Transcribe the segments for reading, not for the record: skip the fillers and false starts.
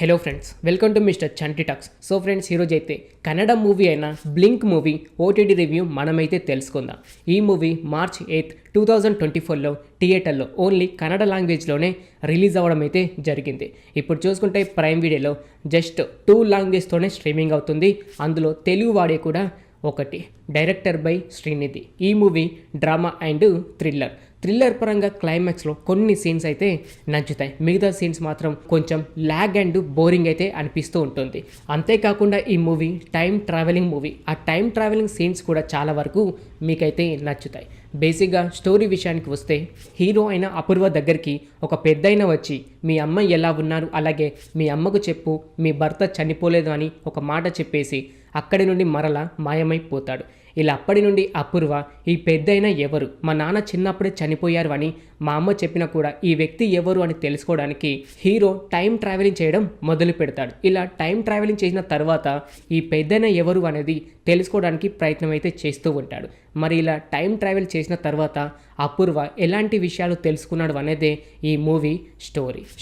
Hello friends, welcome to mister Chanti talks. So friends, ఈరోజు అయితే Kannada movie అయిన blink movie OTT review మనమైతే తెలుసుకుందాం. ఈ మూవీ March 8, 2024లో థియేటర్లో ఓన్లీ కన్నడ లాంగ్వేజ్లోనే రిలీజ్ అవ్వడం అయితే జరిగింది. ఇప్పుడు చూసుకుంటే ప్రైమ్ వీడియోలో జస్ట్ 2 లాంగ్వేజ్తోనే స్ట్రీమింగ్ అవుతుంది. అందులో తెలుగు వాడే కూడా ఒకటి. Director by Srinidhi. ఈ మూవీ డ్రామా అండ్ థ్రిల్లర్ పరంగా క్లైమాక్స్లో కొన్ని సీన్స్ అయితే నచ్చుతాయి. మిగతా సీన్స్ మాత్రం కొంచెం ల్యాగ్ అండ్ బోరింగ్ అయితే అనిపిస్తూ ఉంటుంది. అంతేకాకుండా ఈ మూవీ టైం ట్రావెలింగ్ మూవీ. ఆ టైం ట్రావెలింగ్ సీన్స్ కూడా చాలా వరకు మీకైతే నచ్చుతాయి. బేసిక్గా స్టోరీ విషయానికి వస్తే, హీరో అయిన అపూర్వ దగ్గరికి ఒక పెద్దయిన వచ్చి మీ అమ్మ ఎలా ఉన్నారు, అలాగే మీ అమ్మకు చెప్పు మీ భర్త చనిపోలేదు అని ఒక మాట చెప్పేసి అక్కడి నుండి మరలా మాయమైపోతాడు. ఇలా అప్పటి నుండి అపూర్వ ఈ పెద్దయిన ఎవరు, మా నాన్న చిన్నప్పుడే చనిపోయారు అని మా అమ్మ చెప్పినా కూడా ఈ వ్యక్తి ఎవరు అని తెలుసుకోవడానికి హీరో టైం ట్రావెలింగ్ చేయడం మొదలు పెడతాడు. ఇలా టైం ట్రావెలింగ్ చేసిన తర్వాత ఈ పెద్దయిన ఎవరు అనేది తెలుసుకోవడానికి ప్రయత్నం అయితే చేస్తూ ఉంటాడు. మరి ఇలా టైం ట్రావెల్ చేసిన తర్వాత అపూర్వ ఎలాంటి విషయాలు తెలుసుకున్నాడు అనేదే ఈ మూవీ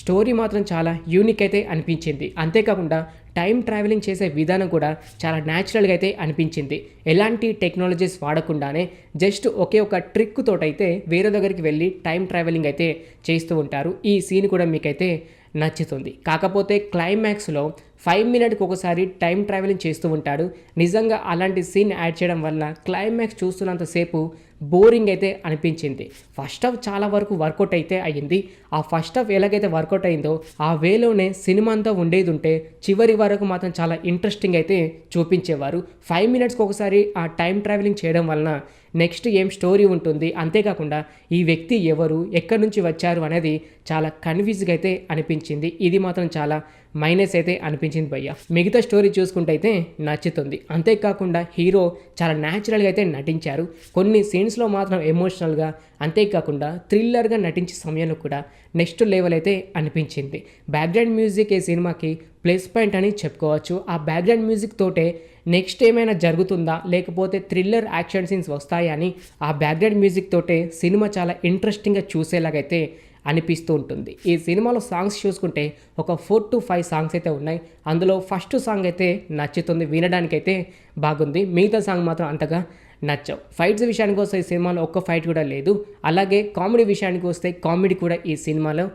స్టోరీ మాత్రం చాలా యూనిక్ అయితే అనిపించింది. అంతేకాకుండా టైం ట్రావెలింగ్ చేసే విధానం కూడా చాలా న్యాచురల్గా అయితే అనిపించింది. ఎలాంటి టెక్నాలజీస్ వాడకుండానే జస్ట్ ఒకే ఒక ట్రిక్ తోటైతే వేరే దగ్గరికి వెళ్ళి టైం ట్రావెలింగ్ అయితే చేస్తూ ఉంటారు. ఈ సీన్ కూడా మీకైతే నచ్చుతుంది. కాకపోతే క్లైమాక్స్లో 5 మినిట్కి ఒకసారి టైం ట్రావెలింగ్ చేస్తూ ఉంటాడు. నిజంగా అలాంటి సీన్ యాడ్ చేయడం వల్ల క్లైమాక్స్ చూస్తున్నంతసేపు బోరింగ్ అయితే అనిపించింది. ఫస్ట్ హాఫ్ చాలా వరకు వర్కౌట్ అయితే అయ్యింది. ఆ ఫస్ట్ హాఫ్ ఎలాగైతే వర్కౌట్ అయిందో ఆ వేలోనే సినిమా అంతా ఉండేది ఉంటే చివరి వరకు మాత్రం చాలా ఇంట్రెస్టింగ్ అయితే చూపించేవారు. 5 మినిట్స్కి ఒకసారి ఆ టైం ట్రావెలింగ్ చేయడం వలన నెక్స్ట్ ఏం స్టోరీ ఉంటుంది, అంతేకాకుండా ఈ వ్యక్తి ఎవరు, ఎక్కడి నుంచి వచ్చారు అనేది చాలా కన్ఫ్యూజ్గా అయితే అనిపించింది. ఇది మాత్రం చాలా మైనస్ అయితే అనిపించింది భయ్య. మిగతా స్టోరీ చూసుకుంటే అయితే నచ్చుతుంది. అంతేకాకుండా హీరో చాలా న్యాచురల్గా అయితే నటించారు. కొన్ని సీన్స్లో మాత్రం ఎమోషనల్గా, అంతేకాకుండా థ్రిల్లర్గా నటించే సమయంలో కూడా నెక్స్ట్ లెవెల్ అయితే అనిపించింది. బ్యాక్గ్రౌండ్ మ్యూజిక్ ఈ సినిమాకి ప్లస్ పాయింట్ అని చెప్పుకోవచ్చు. ఆ బ్యాక్గ్రౌండ్ మ్యూజిక్ తోటే నెక్స్ట్ ఏమైనా జరుగుతుందా, లేకపోతే థ్రిల్లర్ యాక్షన్ సీన్స్ వస్తాయా అని ఆ బ్యాక్గ్రౌండ్ మ్యూజిక్ తోటే సినిమా చాలా ఇంట్రెస్టింగ్గా చూసేలాగైతే అనిపిస్తూ ఉంటుంది. ఈ సినిమాలో సాంగ్స్ చూసుకుంటే ఒక 4 to 5 సాంగ్స్ అయితే ఉన్నాయి. అందులో ఫస్ట్ సాంగ్ అయితే నచ్చుతుంది, వినడానికైతే బాగుంది. మిగతా సాంగ్ మాత్రం అంతగా నచ్చవు. ఫైట్స్ విషయానికి వస్తే ఈ సినిమాలో ఒక్క ఫైట్ కూడా లేదు. అలాగే కామెడీ విషయానికి వస్తే కామెడీ కూడా ఈ సినిమాలో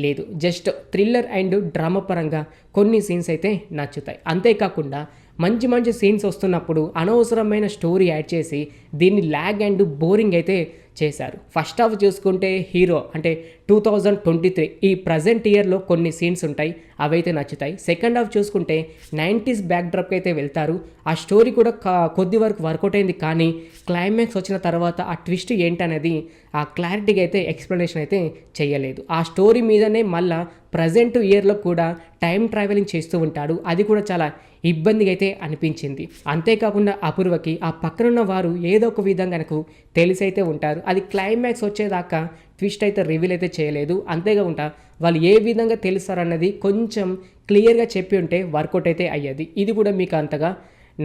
లేదు. జస్ట్ థ్రిల్లర్ అండ్ డ్రామా పరంగా కొన్ని సీన్స్ అయితే నచ్చుతాయి. అంతేకాకుండా మంచి సీన్స్ వస్తున్నప్పుడు అనవసరమైన స్టోరీ యాడ్ చేసి దీన్ని ల్యాగ్ అండ్ బోరింగ్ అయితే చేశారు. ఫస్ట్ హాఫ్ చూసుకుంటే హీరో అంటే 2023 ఈ ప్రజెంట్ ఇయర్లో కొన్ని సీన్స్ ఉంటాయి, అవైతే నచ్చుతాయి. సెకండ్ హాఫ్ చూసుకుంటే 90s బ్యాక్డ్రాప్కి అయితే వెళ్తారు. ఆ స్టోరీ కూడా కొద్ది వరకు వర్కౌట్ అయింది. కానీ క్లైమాక్స్ వచ్చిన తర్వాత ఆ ట్విస్ట్ ఏంటనేది ఆ క్లారిటీగా అయితే ఎక్స్ప్లెనేషన్ అయితే చేయలేదు. ఆ స్టోరీ మీదనే మళ్ళా ప్రజెంట్ ఇయర్లో కూడా టైం ట్రావెలింగ్ చేస్తూ ఉంటాడు. అది కూడా చాలా ఇబ్బందిగా అయితే అనిపించింది. అంతేకాకుండా అపూర్వకి ఆ పక్కనున్న వారు ఏదో ఒక విధంగా నాకు తెలిసైతే ఉంటారు. అది క్లైమాక్స్ వచ్చేదాకా ట్విస్ట్ అయితే రివీల్ అయితే చేయలేదు. అంతేకాకుండా వాళ్ళు ఏ విధంగా తెలుస్తారన్నది కొంచెం క్లియర్గా చెప్పి ఉంటే వర్కౌట్ అయితే అయ్యేది. ఇది కూడా మీకు అంతగా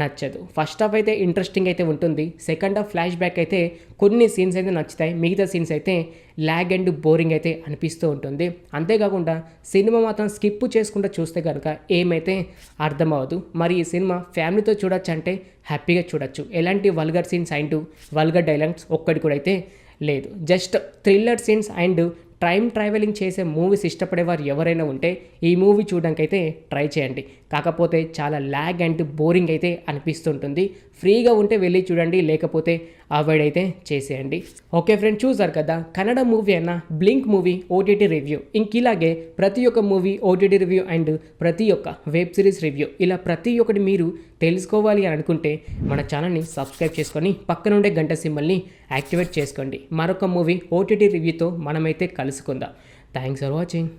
నచ్చదు. ఫస్ట్ హాఫ్ అయితే ఇంట్రెస్టింగ్ అయితే ఉంటుంది. సెకండ్ హాఫ్ ఫ్లాష్ బ్యాక్ అయితే కొన్ని సీన్స్ అయితే నచ్చుతాయి. మిగతా సీన్స్ అయితే ల్యాగ్ అండ్ బోరింగ్ అయితే అనిపిస్తూ ఉంటుంది. అంతేకాకుండా సినిమా మాత్రం స్కిప్ చేసుకుంటూ చూస్తే కనుక ఏమైతే అర్థం అవ్వదు. మరి ఈ సినిమా ఫ్యామిలీతో చూడొచ్చు అంటే హ్యాపీగా చూడొచ్చు. ఎలాంటి vulgar scenes and vulgar dialogues ఒక్కటి కూడా అయితే లేదు. Just thriller scenes and time travelling చేసే మూవీస్ ఇష్టపడేవారు ఎవరైనా ఉంటే ఈ మూవీ చూడడానికి అయితే ట్రై చేయండి. కాకపోతే చాలా ల్యాగ్ అండ్ బోరింగ్ అయితే అనిపిస్తుంటుంది. ఫ్రీగా ఉంటే వెళ్ళి చూడండి, లేకపోతే అవాయిడ్ అయితే చేసేయండి. ఓకే ఫ్రెండ్స్, చూసారు కదా కన్నడ మూవీ అయిన బ్లింక్ మూవీ ఓటీటీ రివ్యూ. ఇలాగే ప్రతి ఒక్క మూవీ ఓటీటీ రివ్యూ అండ్ ప్రతి ఒక్క వెబ్ సిరీస్ రివ్యూ ఇలా ప్రతి ఒక్కటి మీరు తెలుసుకోవాలి అని అనుకుంటే మన ఛానల్ని సబ్స్క్రైబ్ చేసుకొని పక్కనుండే గంట సింబల్ని యాక్టివేట్ చేసుకోండి. మరొక మూవీ ఓటీటీ రివ్యూతో మనమైతే కలుసుకుందాం. Thanks for watching.